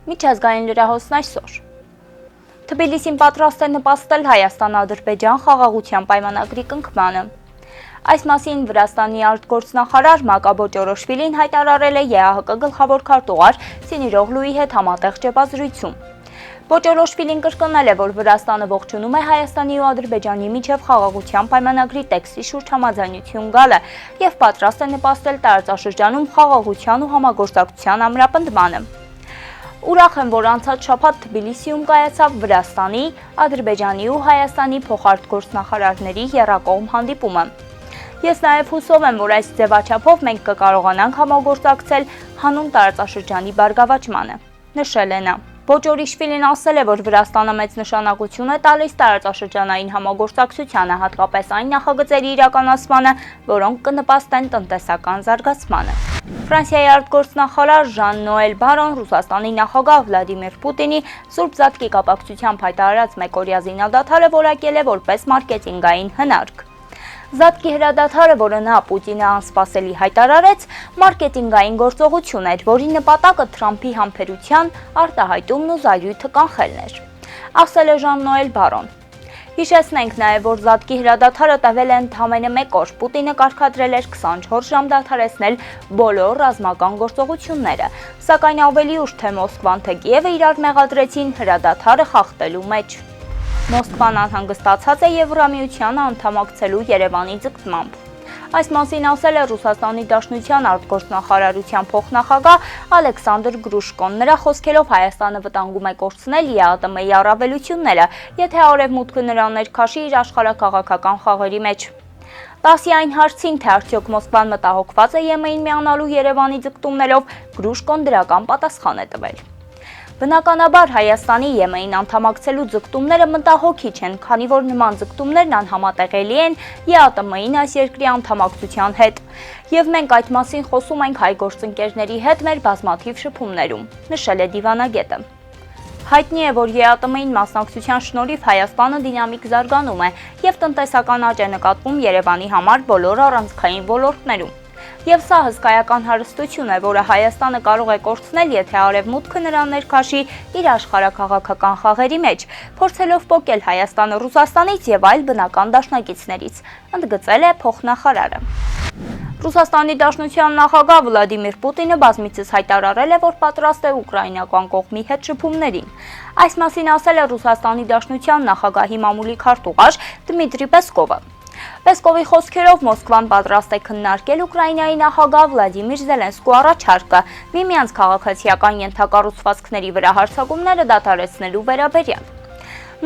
Միջազգային լրահոսն այսօր։ Թբիլիսին պատրաստ է նպաստել Հայաստան-Ադրբեջան խաղաղության պայմանագրի կնքմանը։ Այս մասին Վրաստանի արտգործնախարար Մակաբո Ճորոշվիլին հայտարարել է ԵԱՀԿ գլխավոր քարտուղար Սինիրօղլուի հետ համատեղ ճեպազրույցում։ Բոճորոշվիլին կրկնել է, որ Վրաստանը ողջունում է Հայաստանի ու Ադրբեջանի միջև խաղաղության պայմանագրի տեքստի շուրջ համաձայնություն գալը և պատրաստ է նպաստել տարածաշրջանում խաղաղության ու համագործակցության ամրապնդմանը։ Ուրախ եմ, որ անցած շաբաթ Թբիլիսիում կայացավ Վրաստանի, Ադրբեջանի ու Հայաստանի փոխարտգործնախարարների եռակողմ հանդիպումը։ Ես նաև հուսով եմ, որ այս ձևաչափով մենք կկարողանանք համագործակցել հանուն տարածաշրջանի բարգավաճմանը, նշել է նա։ Բոճորիշվիլին ասել է, որ Վրաստանը մեծ նշանակություն է տալիս տարածաշրջանային համագործակցությանը, հատկապես այն նախագծերի իրականացմանը, որոնք կնպաստեն տնտեսական զարգացմանը։ Ֆրանսիայի արտգործնախարար Ժան-Նոել Բարոն Ռուսաստանի նախագահ Վլադիմիր Պուտինի Սուրբ Զատկի կապակցությամբ հայտարարած մեկօրյա զինադադարը որակել է որպես մարքեթինգային հնարք։ Զատկի հրադադարը, որը նա Պուտինը անսպասելի հայտարարեց, մարքեթինգային գործողություն էր, որի նպատակը Թրամփի համբերության արտահայտումն ու զայրույթը կանխելն էր, ասել է Ժան-Նոել Բարոն։ Հիշեցնենք նաև, որ Զատկի հրադադարը տևել է ընդամենը 1 օր։ Պուտինը կարգադրել էր 24 ժամ դադարեցնել բոլոր ռազմական գործողությունները, սակայն ավելի ուշ թե Մոսկվան, թե Կիևը իրար մեղադրեցին հրադադարը խախտելու մեջ։ Մոսկվան անհանգստացած է Եվրամիությանը անդամակցելու Երևանի ձգտմամբ։ Այս մասին ասել է Ռուսաստանի Դաշնության արտգործնախարարության փոխնախագահ Ալեքսանդր Գրուշկոն։ Նրա խոսքերով Հայաստանը վտանգում է կորցնել ԵԱՏՄ-ի առավելությունները, եթե Արևմուտքը նրան ներքաշի իր աշխարհաքաղաքական խաղերի մեջ։ Տասի այն հարցին, թե արդյոք Մոսկվան մտահոգված է ԵՄ-ին միանալու Երևանի ձգտումներով, Գրուշկոն դրական պատասխան է տվել։ Բնականաբար Հայաստանի ԵՄ-ին անդամակցելու ձգտումները մտահոգիչ են, քանի որ նման ձգտումներն անհամատեղելի են ԵԱՏՄ-ին այս երկրի անդամակցության հետ, և մենք այդ մասին խոսում ենք հայ գործընկերների հետ մեր բազմաթիվ շփումներում, նշել է դիվանագետը։ Հայտնի է, որ ԵԱՏՄ-ին մասնակցության շնորհիվ Հայաստանը դինամիկ զարգանում է և տնտեսական աճ է նկատվում Երևանի համար բոլոր առանցքային ոլորտներում։ Եվ սա հսկայական հարստություն է, որը Հայաստանը կարող է կորցնել, եթե Արևմուտքը նրան ներքաշի իր աշխարհաքաղաքական խաղերի մեջ, փորձելով պոկել Հայաստանը Ռուսաստանից և այլ բնական դաշնակիցներից, ընդգծել է փոխնախարարը։ Ռուսաստանի Դաշնության նախագահ Վլադիմիր Պուտինը բազմիցս հայտարարել է, որ պատրաստ է ուկրաինական կողմի հետ շփումներին։ Այս մասին ասել է Ռուսաստանի Դաշնության նախագահի մամուլի քարտուղար Դմիտրի Պեսկովը։ Պեսկովի խոսքերով Մոսկվան պատրաստ է քննարկել Ուկրաինայի նախագահ Վլադիմիր Զելենսկու առաջարկը միմյանց քաղաքացիական ենթակառուցվածքների վրա հարձակումները դադարեցնելու վերաբերյալ։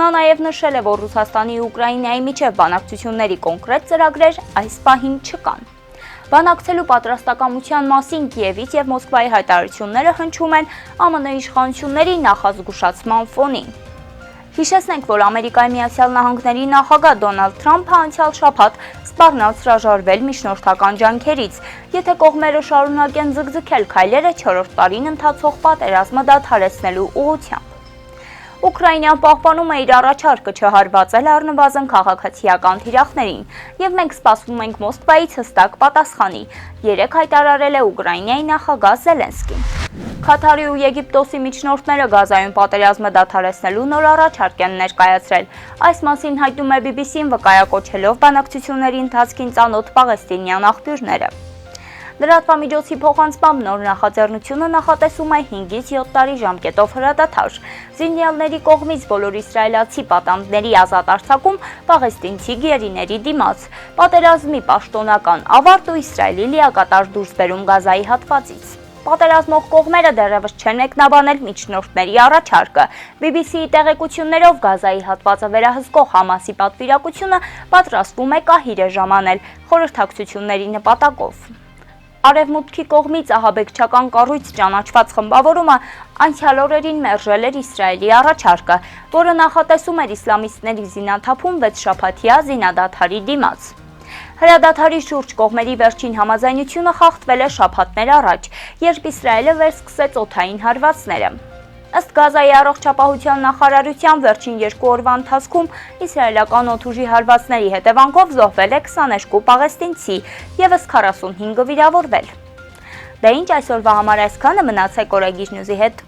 Նա նաև նշել է, որ Ռուսաստանի ու Ուկրաինայի միջև բանակցությունների կոնկրետ ծրագրեր այս պահին չկան։ Բանակցելու պատրաստակամության մասին Կիևից և Մոսկվայի հայտարարությունները հնչում են ԱՄՆ իշխանությունների նախազգուշացման ֆոնին։ Հիշեցնենք, որ Ամերիկայի Միացյալ Նահանգների նախագահ Դոնալդ Թրամփը անցյալ շաբաթ սպառնաց հրաժարվել միջնորդական ջանքերից, եթե կողմերը շարունակեն ձգձգել քայլերը 4-րդ տարին ընթացող պատերազմը դադարեցնելու ուղղությամբ։ Ուկրաինան պահպանում է իր առաջարկը չհարվածել առնվազն քաղաքացիական թիրախներին, և մենք սպասում ենք Մոսկվայից հստակ պատասխանի, երեկ հայտարարել է Ուկրաինայի նախագահ Զելենսկին։ Քաթարի ու Եգիպտոսի միջնորդները Գազայում պատերազմը դադարեցնելու նոր առաջարկ են ներկայացրել։ Այս մասին հայտնում է BBC-ն վկայակոչելով բանակցությունների ընթացքին ծանոթ պաղեստինյան աղբյուրները։ Լրատվամիջոցի փոխանցմամբ նոր նախաձեռնությունը նախատեսում է 5-ից 7 տարի ժամկետով հրադադար, զինյալների կողմից բոլոր իսրայելացի պատանդների ազատ արձակում պաղեստինցի գերիների դիմաց, պատերազմի պաշտոնական ավարտ ու Իսրայելի լիակատար դուրսբերում Գազայի հատվածից։ Պատերազմող կողմերը դեռևս չեն մեկնաբանել միջնորդների առաջարկը։ BBC-ի տեղեկություններով Գազայի հատվածը վերահսկող Համասի պատվիրակությունը պատրաստվում է կահիր է ժամանել խորհրդակցությունների նպատակով։ Արևմուտքի կողմից ահաբեկչական կառույց ճանաչված խմբավորումը անցյալ օրերին մերժել էր Իսրայելի առաջարկը, որը նախատեսում էր իսլամիստների զինաթափում 6 շաբաթյա զինադադարի դիմաց։ Հրադադարի շուրջ կողմերի վերջին համաձայնությունը խախտվել է շաբաթներ առաջ, երբ Իսրայելը վերսկսեց օդային հարվածները։ Ըստ Գազայի առողջապահության նախարարության վերջին 2 օրվա ընթացքում իսրայելական օդուժի հարվածների հետևանքով զոհվել է 22 պաղեստինցի, ևս 45-ը վիրավորվել։ Դա ինչ այսօրվա համար այսքանը, մնացեք Օրագիր Նյուզի հետ։